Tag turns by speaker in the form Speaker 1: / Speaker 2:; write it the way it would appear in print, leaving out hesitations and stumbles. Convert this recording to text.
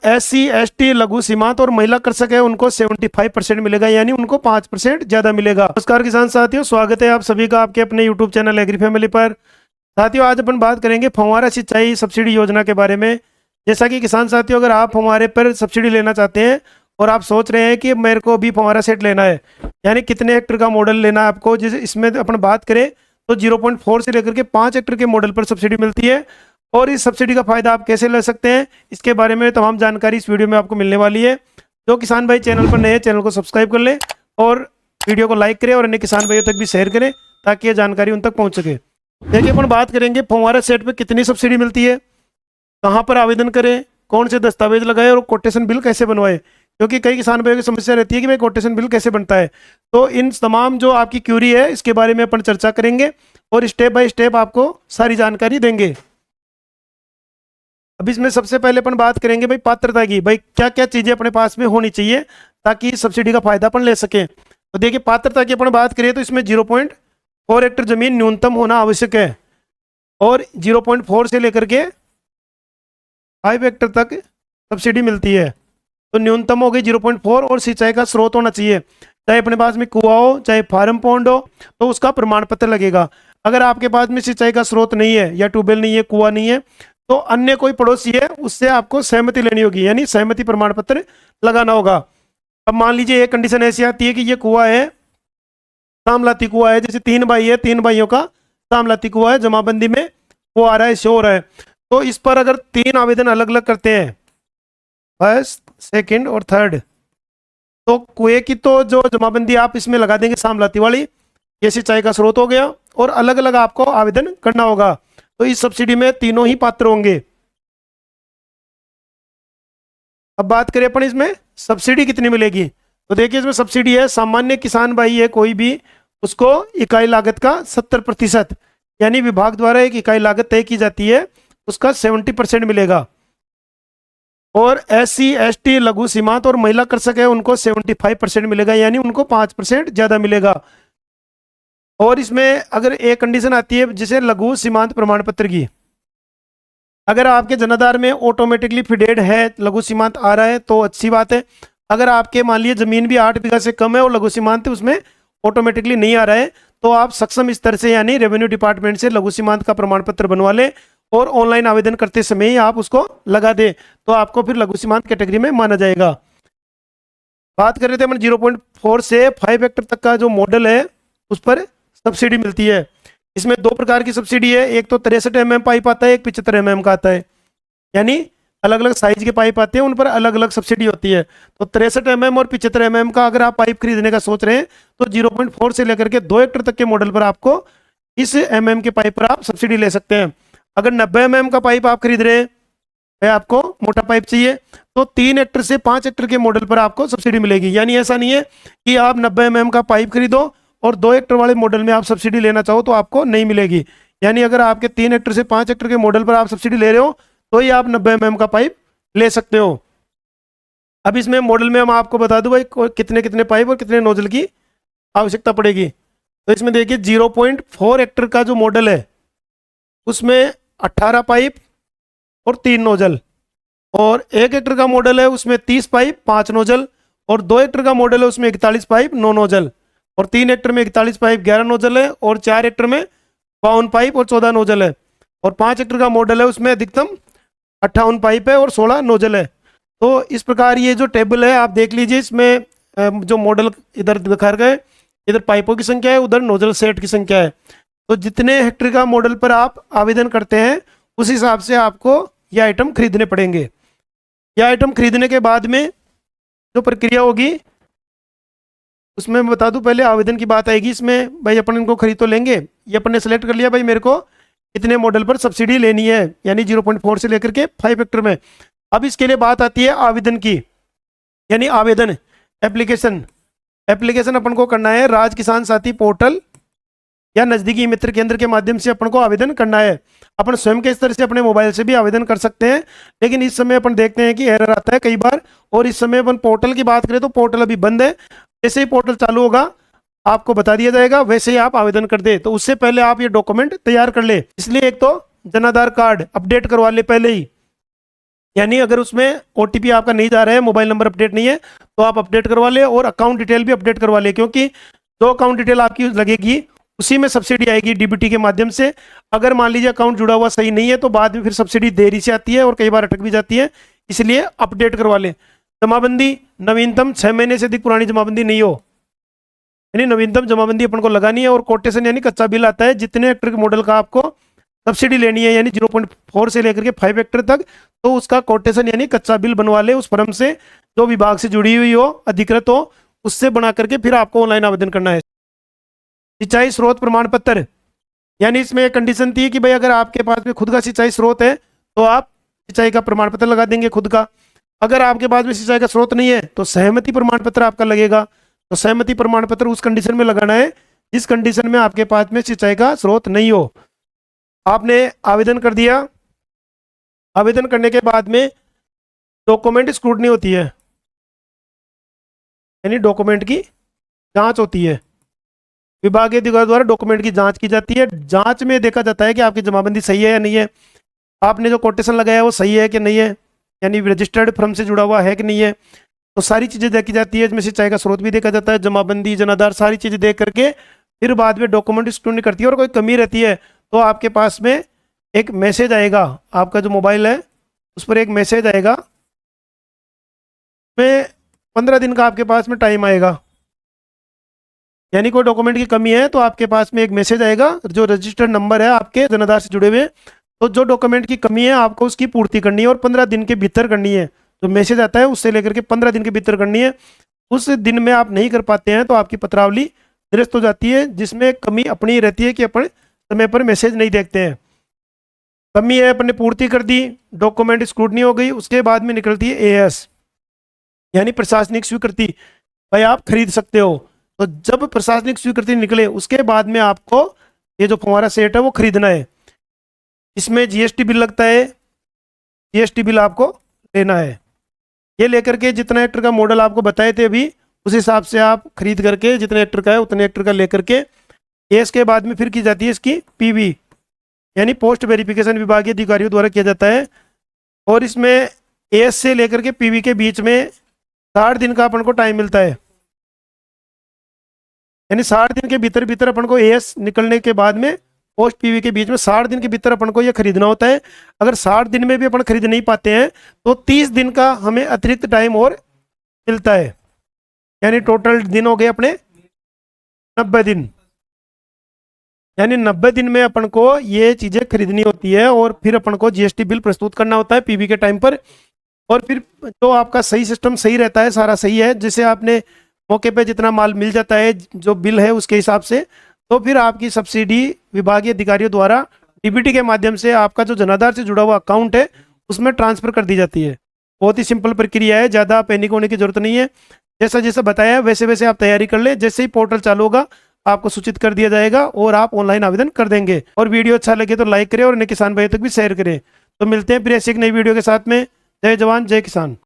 Speaker 1: SC ST लघु सीमांत और महिला कृषक है उनको 75% मिलेगा, यानी उनको 5% ज्यादा मिलेगा। नमस्कार किसान साथियों, स्वागत है आप सभी का आपके अपने यूट्यूब चैनल एग्री फैमिली पर। साथियों, आज अपन बात करेंगे फव्वारा सिंचाई सब्सिडी योजना के बारे में। जैसा कि किसान साथियों, अगर आप फव्वारे पर सब्सिडी लेना चाहते हैं और आप सोच रहे हैं कि मेरे को भी फव्वारा सेट लेना है, यानी कितने हेक्टर का मॉडल लेना है आपको, जिस इसमें अपन बात करें तो 0.4 से लेकर के 5 हेक्टर के मॉडल पर सब्सिडी मिलती है। और इस सब्सिडी का फायदा आप कैसे ले सकते हैं, इसके बारे में तमाम जानकारी इस वीडियो में आपको मिलने वाली है। जो किसान भाई चैनल पर नए हैं, चैनल को सब्सक्राइब कर लें और वीडियो को लाइक करें और अन्य किसान भाइयों तक भी शेयर करें ताकि ये जानकारी उन तक पहुंच सके। देखिए, अपन बात करेंगे फव्वारा सेट पे कितनी सब्सिडी मिलती है, कहाँ पर आवेदन करें, कौन से दस्तावेज लगाए और कोटेशन बिल कैसे बनवाए, क्योंकि कई किसान भाइयों की समस्या रहती है कि भाई कोटेशन बिल कैसे बनता है। तो इन तमाम जो आपकी क्यूरी है इसके बारे में अपन चर्चा करेंगे और स्टेप बाय स्टेप आपको सारी जानकारी देंगे। अब इसमें सबसे पहले अपन बात करेंगे भाई पात्रता की, भाई क्या क्या चीजें अपने पास में होनी चाहिए ताकि सब्सिडी का फायदा अपन ले सकें। तो देखिए, पात्रता की अपन बात करें तो इसमें 0.4 हेक्टर जमीन न्यूनतम होना आवश्यक है और 0.4 से लेकर के 5 हेक्टर तक सब्सिडी मिलती है। तो न्यूनतम हो गई 0.4 और सिंचाई का स्रोत होना चाहिए, चाहे अपने पास में कुआं हो चाहे फार्म पॉन्ड हो, तो उसका प्रमाण पत्र लगेगा। अगर आपके पास में सिंचाई का स्रोत नहीं है या ट्यूबवेल नहीं है, कुआं नहीं है, तो अन्य कोई पड़ोसी है उससे आपको सहमति लेनी होगी, यानी सहमति प्रमाण पत्र लगाना होगा। अब मान लीजिए एक कंडीशन ऐसी आती है कि ये कुआं है, सामलाती कुआं है, जैसे 3 भाई है, 3 भाइयों का सामलाती कुआं है, जमाबंदी में वो आ रहा है, शो हो रहा है। तो इस पर अगर 3 आवेदन अलग अलग करते हैं, फर्स्ट सेकंड और थर्ड, तो कुएं की तो जो जमाबंदी आप इसमें लगा देंगे सामलाती वाली, ये सिंचाई का स्रोत हो गया और अलग अलग आपको आवेदन करना होगा। तो इस सब्सिडी में तीनों ही पात्र होंगे। अब बात करें अपन इसमें सब्सिडी कितनी मिलेगी, तो देखिए इसमें सब्सिडी है, सामान्य किसान भाई है कोई भी, उसको इकाई लागत का 70%, यानी विभाग द्वारा एक इकाई लागत तय की जाती है, उसका 70% मिलेगा। और SC ST लघु सीमांत और महिला कृषक है उनको 75% मिलेगा, यानी उनको 5% ज्यादा मिलेगा। और इसमें अगर एक कंडीशन आती है जिसे लघु सीमांत प्रमाण पत्र की, अगर आपके जनाधार में ऑटोमेटिकली फीडेड है, लघु सीमांत आ रहा है तो अच्छी बात है। अगर आपके मान लीजिए जमीन भी 8 बीघा से कम है और लघु सीमांत उसमें ऑटोमेटिकली नहीं आ रहा है, तो आप सक्षम स्तर से यानी रेवेन्यू डिपार्टमेंट से लघु सीमांत का प्रमाण पत्र बनवा लें और ऑनलाइन आवेदन करते समय ही आप उसको लगा दें, तो आपको फिर लघु सीमांत कैटेगरी में माना जाएगा। बात कर रहे थे अपन 0.4 से 5 हेक्टर तक का जो मॉडल है उस पर सब्सिडी मिलती है। इसमें 2 प्रकार की सब्सिडी है, एक तो 63 mm पाइप आता है, एक 75 mm का आता है, यानी अलग अलग साइज के पाइप आते हैं, उन पर अलग अलग सब्सिडी होती है। तो 63 mm और 75 mm का अगर आप पाइप खरीदने का सोच रहे हैं तो 0.4 से लेकर के 2 हेक्टर तक के मॉडल पर आपको इस mm के पाइप पर आप सब्सिडी ले सकते हैं। अगर 90 mm का पाइप आप खरीद रहे हैं, आपको मोटा पाइप चाहिए, तो 3 हेक्टर से 5 हेक्टर के मॉडल पर आपको सब्सिडी मिलेगी। यानी ऐसा नहीं है कि आप 90 mm का पाइप खरीदो और 2 हेक्टर वाले मॉडल में आप सब्सिडी लेना चाहो तो आपको नहीं मिलेगी। यानी अगर आपके 3 हेक्टर से 5 हेक्टर के मॉडल पर आप सब्सिडी ले रहे हो तो ही आप 90 mm का पाइप ले सकते हो। अब इसमें मॉडल में हम आपको बता दूं भाई कितने कितने पाइप और कितने नोजल की आवश्यकता पड़ेगी। तो इसमें देखिए 0.4 हेक्टर का जो मॉडल है उसमें 18 पाइप और 3 नोजल, और 1 हेक्टर का मॉडल है उसमें 30 पाइप 5 नोजल, और 2 हेक्टर का मॉडल है उसमें 41 पाइप 9 नोजल, और 3 हेक्टर में 41 पाइप 11 नोजल है, और 4 हेक्टर में 52 पाइप और 14 नोजल है, और 5 हेक्टर का मॉडल है उसमें अधिकतम 58 पाइप है और 16 नोजल है। तो इस प्रकार ये जो टेबल है आप देख लीजिए, इसमें जो मॉडल इधर दिखा गए, इधर पाइपों की संख्या है, उधर नोजल सेट की संख्या है। तो जितने हेक्टर का मॉडल पर आप आवेदन करते हैं उस हिसाब से आपको ये आइटम खरीदने पड़ेंगे। यह आइटम खरीदने के बाद में जो प्रक्रिया होगी उसमें मैं बता दूं, पहले आवेदन की बात आएगी। इसमें भाई अपन इनको खरीद तो लेंगे, ये अपन ने सेलेक्ट कर लिया भाई मेरे को इतने मॉडल पर सब्सिडी लेनी है, यानी 0.4 से लेकर के 5 हेक्टर में। अब इसके लिए बात आती है आवेदन की, यानी आवेदन एप्लीकेशन अपन को करना है राज किसान साथी पोर्टल या नजदीकी मित्र केंद्र के माध्यम से अपन को आवेदन करना है। अपन स्वयं के स्तर से अपने मोबाइल से भी आवेदन कर सकते हैं, लेकिन इस समय अपन देखते हैं कि एरर आता है कई बार। और इस समय अपन पोर्टल की बात करें तो पोर्टल अभी बंद है, जैसे ही पोर्टल चालू होगा आपको बता दिया जाएगा, वैसे ही आप आवेदन कर दे। तो उससे पहले आप ये डॉक्यूमेंट तैयार कर ले, इसलिए एक तो जनाधार कार्ड अपडेट करवा ले पहले ही, यानी अगर उसमें ओटीपी आपका नहीं जा रहा है, मोबाइल नंबर अपडेट नहीं है, तो आप अपडेट करवा ले और अकाउंट डिटेल भी अपडेट करवा ले, क्योंकि जो अकाउंट डिटेल आपकी लगेगी उसी में सब्सिडी आएगी डीबीटी के माध्यम से। अगर मान लीजिए अकाउंट जुड़ा हुआ सही नहीं है तो बाद में फिर सब्सिडी देरी से आती है और कई बार अटक भी जाती है, इसलिए अपडेट करवा ले। जमाबंदी नवीनतम 6 महीने से अधिक पुरानी जमाबंदी नहीं हो, यानी नवीनतम जमाबंदी अपन को लगानी है। और कोटेशन यानी कच्चा बिल आता है जितने हेक्टर के मॉडल का आपको सब्सिडी लेनी है, यानी 0.4 से लेकर के 5 हेक्टर तक, तो उसका कोटेशन यानी कच्चा बिल बनवा ले उस फर्म से जो विभाग से जुड़ी हुई हो, अधिकृत हो, उससे बना करके फिर आपको ऑनलाइन आवेदन करना है। सिंचाई स्रोत प्रमाण पत्र, यानी इसमें एक कंडीशन थी कि भाई अगर आपके पास में खुद का सिंचाई स्रोत है तो आप सिंचाई का प्रमाण पत्र लगा देंगे खुद का। अगर आपके पास में सिंचाई का स्रोत नहीं है तो सहमति प्रमाण पत्र आपका लगेगा। तो सहमति प्रमाण पत्र उस कंडीशन में लगाना है जिस कंडीशन में आपके पास में सिंचाई का स्रोत नहीं हो। आपने आवेदन कर दिया, आवेदन करने के बाद में डॉक्यूमेंट स्क्रूटनी होती है, यानी डॉक्यूमेंट की जांच होती है। विभागीय अधिकारी द्वारा डॉक्यूमेंट की जांच की जाती है। जांच में देखा जाता है कि आपकी जमाबंदी सही है या नहीं है, आपने जो कोटेशन लगाया है वो सही है कि नहीं है, यानी रजिस्टर्ड फर्म से जुड़ा हुआ है कि नहीं है। तो सारी चीज़ें देखी जाती है, इसमें सिंचाई का स्रोत भी देखा जाता है, जमाबंदी, जनाधार, सारी चीज़ें देख करके फिर बाद में डॉक्यूमेंट स्क्रूटनी करती है। और कोई कमी रहती है तो आपके पास में एक मैसेज आएगा, आपका जो मोबाइल है उस पर एक मैसेज आएगा, में 15 दिन का आपके पास में टाइम आएगा। यानी कोई डॉक्यूमेंट की कमी है तो आपके पास में एक मैसेज आएगा, जो रजिस्टर्ड नंबर है आपके जनाधार से जुड़े हुए, तो जो डॉक्यूमेंट की कमी है आपको उसकी पूर्ति करनी है और 15 दिन के भीतर करनी है। जो मैसेज आता है उससे लेकर के 15 दिन के भीतर करनी है। उस दिन में आप नहीं कर पाते हैं तो आपकी पत्रावली निरस्त हो जाती है, जिसमें कमी अपनी रहती है कि अपन समय पर मैसेज नहीं देखते हैं। कमी है अपन ने पूर्ति कर दी, डॉक्यूमेंट स्क्रूटनी हो गई, उसके बाद में निकलती है एएस यानी प्रशासनिक स्वीकृति, भाई आप खरीद सकते हो। तो जब प्रशासनिक स्वीकृति निकले उसके बाद में आपको ये जो फुहारा सेट है वो खरीदना है। इसमें जीएसटी बिल लगता है, जीएसटी बिल आपको लेना है। ये लेकर के जितना हेक्टर का मॉडल आपको बताए थे अभी, उस हिसाब से आप खरीद करके जितने हेक्टर का है उतने हेक्टर का लेकर के इसके बाद में फिर की जाती है इसकी पीवी यानी पोस्ट वेरिफिकेशन विभागीय अधिकारियों द्वारा किया जाता है। और इसमें एएस से लेकर के पीवी के बीच में 60 दिन का अपन को टाइम मिलता है, यानी 60 दिन के भीतर भीतर अपन को एएस निकलने के बाद में पोस्ट पीवी के बीच में 60 दिन के भीतर अपन को ये खरीदना होता है। अगर 60 दिन में भी अपन खरीद नहीं पाते हैं तो 30 दिन का हमें अतिरिक्त टाइम और मिलता है, यानी टोटल दिन हो गए अपने 90 दिन। यानी 90 दिन में अपन को ये चीज़ें खरीदनी होती है और फिर अपन को जीएसटी बिल प्रस्तुत करना होता है पीवी के टाइम पर। और फिर तो आपका सही सिस्टम सही रहता है, सारा सही है, जैसे आपने मौके पे जितना माल मिल जाता है जो बिल है उसके हिसाब से, तो फिर आपकी सब्सिडी विभागीय अधिकारियों द्वारा डीबीटी के माध्यम से आपका जो जनाधार से जुड़ा हुआ अकाउंट है उसमें ट्रांसफर कर दी जाती है। बहुत ही सिंपल प्रक्रिया है, ज़्यादा पैनिक होने की जरूरत नहीं है। जैसा जैसा बताया वैसे वैसे आप तैयारी कर ले, जैसे ही पोर्टल चालू होगा आपको सूचित कर दिया जाएगा और आप ऑनलाइन आवेदन कर देंगे। और वीडियो अच्छा लगे तो लाइक करें और अन्य किसान भाइयों तक भी शेयर करें। तो मिलते हैं फिर ऐसी एक नई वीडियो के साथ में। जय जवान जय किसान।